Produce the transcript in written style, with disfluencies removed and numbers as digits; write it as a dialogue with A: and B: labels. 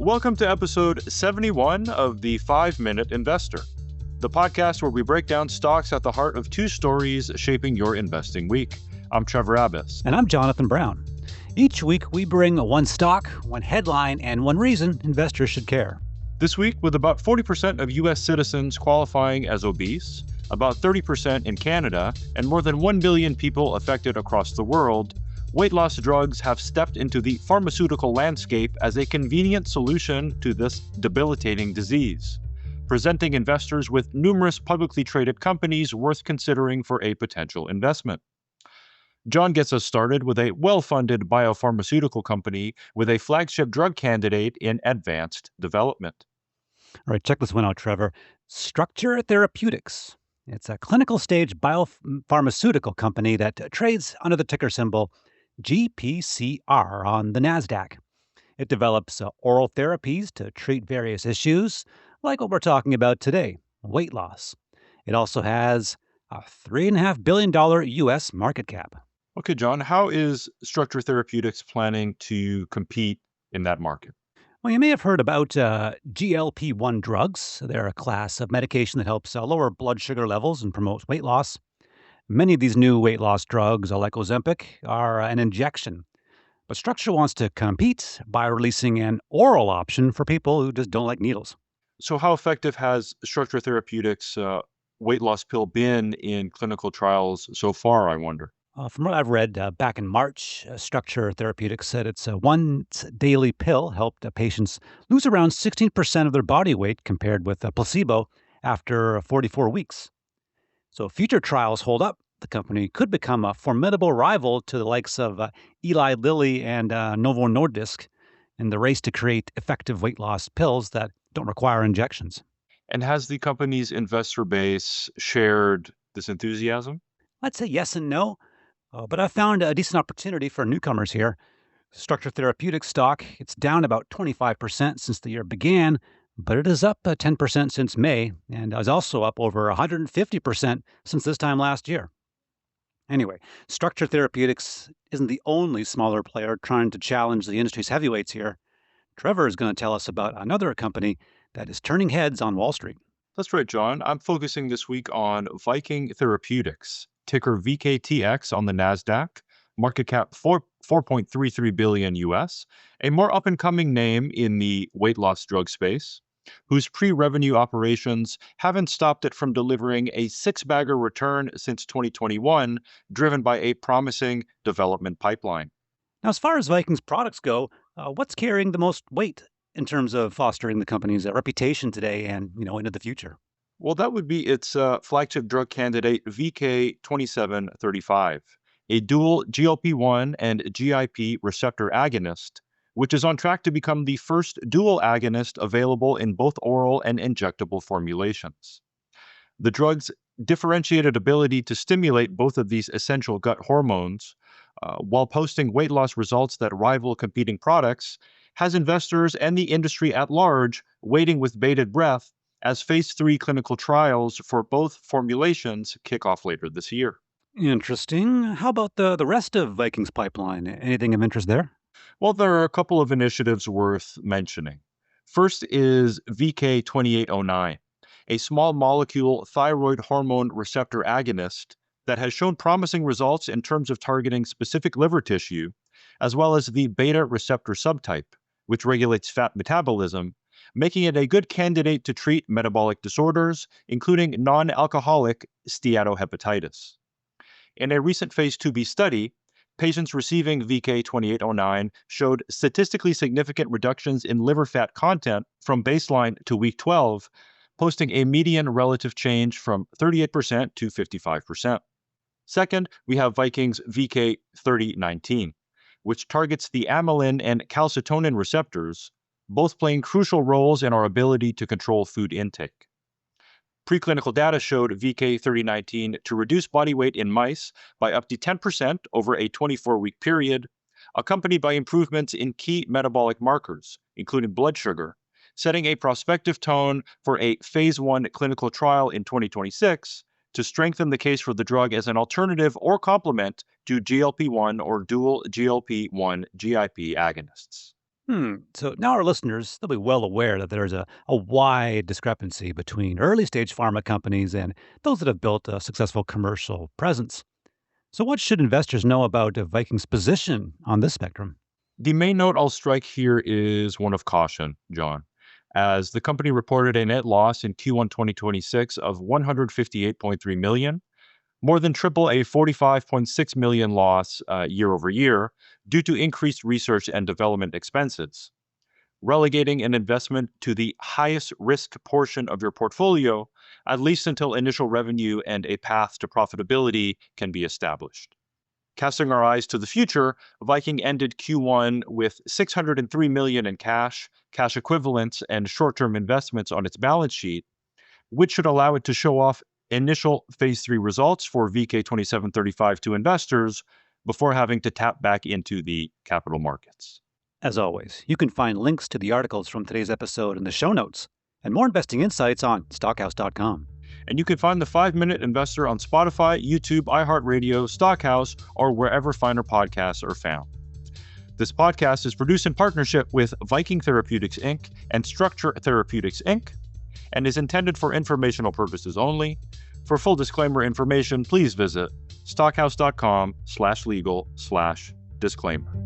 A: Welcome to episode 71 of the 5-Minute Investor, the podcast where we break down stocks at the heart of two stories shaping your investing week. I'm Trevor Abbas.
B: And I'm Jonathan Brown. Each week, we bring one stock, one headline, and one reason investors should care.
A: This week, with about 40% of U.S. citizens qualifying as obese, about 30% in Canada, and more than 1 billion people affected across the world, weight loss drugs have stepped into the pharmaceutical landscape as a convenient solution to this debilitating disease, presenting investors with numerous publicly traded companies worth considering for a potential investment. John gets us started with a well-funded biopharmaceutical company with a flagship drug candidate in advanced development.
B: All right, check this one out, Trevor. Structure Therapeutics. It's a clinical stage biopharmaceutical company that trades under the ticker symbol GPCR on the NASDAQ. It develops oral therapies to treat various issues, like what we're talking about today, weight loss. It also has a $3.5 billion U.S. market cap.
A: Okay, John, how is Structure Therapeutics planning to compete in that market?
B: Well, you may have heard about GLP-1 drugs. They're a class of medication that helps lower blood sugar levels and promotes weight loss. Many of these new weight loss drugs, like Ozempic, are an injection. But Structure wants to compete by releasing an oral option for people who just don't like needles.
A: So how effective has Structure Therapeutics' weight loss pill been in clinical trials so far, I wonder?
B: From what I've read, back in March, Structure Therapeutics said its once daily pill helped patients lose around 16% of their body weight compared with a placebo after 44 weeks. So if future trials hold up, the company could become a formidable rival to the likes of Eli Lilly and Novo Nordisk in the race to create effective weight loss pills that don't require injections.
A: And has the company's investor base shared this enthusiasm?
B: I'd say yes and no, but I found a decent opportunity for newcomers here. Structure Therapeutics stock, it's down about 25% since the year began, but it is up 10% since May, and is also up over 150% since this time last year. Anyway, Structure Therapeutics isn't the only smaller player trying to challenge the industry's heavyweights here. Trevor is going to tell us about another company that is turning heads on Wall Street.
A: That's right, John. I'm focusing this week on Viking Therapeutics, ticker VKTX on the NASDAQ, market cap 4.33 billion US, a more up-and-coming name in the weight loss drug space, whose pre-revenue operations haven't stopped it from delivering a six-bagger return since 2021, driven by a promising development pipeline.
B: Now, as far as Viking's products go, what's carrying the most weight in terms of fostering the company's reputation today and into the future?
A: Well, that would be its flagship drug candidate, VK2735, a dual GLP-1 and GIP receptor agonist, which is on track to become the first dual agonist available in both oral and injectable formulations. The drug's differentiated ability to stimulate both of these essential gut hormones while posting weight loss results that rival competing products has investors and the industry at large waiting with bated breath as phase 3 clinical trials for both formulations kick off later this year.
B: Interesting. How about the rest of Viking's pipeline? Anything of interest there?
A: Well, there are a couple of initiatives worth mentioning. First is VK2809, a small molecule thyroid hormone receptor agonist that has shown promising results in terms of targeting specific liver tissue, as well as the beta receptor subtype, which regulates fat metabolism, making it a good candidate to treat metabolic disorders, including non-alcoholic steatohepatitis. In a recent phase 2b study, patients receiving VK2809 showed statistically significant reductions in liver fat content from baseline to week 12, posting a median relative change from 38% to 55%. Second, we have Viking's VK3019, which targets the amylin and calcitonin receptors, both playing crucial roles in our ability to control food intake. Preclinical data showed VK3019 to reduce body weight in mice by up to 10% over a 24-week period, accompanied by improvements in key metabolic markers, including blood sugar, setting a prospective tone for a phase 1 clinical trial in 2026 to strengthen the case for the drug as an alternative or complement to GLP-1 or dual GLP-1 GIP agonists.
B: So now our listeners, they'll be well aware that there's a wide discrepancy between early stage pharma companies and those that have built a successful commercial presence. So, what should investors know about Viking's position on this spectrum?
A: The main note I'll strike here is one of caution, John, as the company reported a net loss in Q1 2026 of 158.3 million, more than triple a 45.6 million loss year over year due to increased research and development expenses, relegating an investment to the highest risk portion of your portfolio, at least until initial revenue and a path to profitability can be established. Casting our eyes to the future, Viking ended Q1 with 603 million in cash equivalents, and short-term investments on its balance sheet, which should allow it to show off initial phase 3 results for VK2735 to investors before having to tap back into the capital markets.
B: As always, you can find links to the articles from today's episode in the show notes and more investing insights on stockhouse.com.
A: And you can find the 5-Minute Investor on Spotify, YouTube, iHeartRadio, Stockhouse, or wherever finer podcasts are found. This podcast is produced in partnership with Viking Therapeutics Inc. and Structure Therapeutics Inc. and is intended for informational purposes only. For full disclaimer information, please visit stockhouse.com/legal/disclaimer.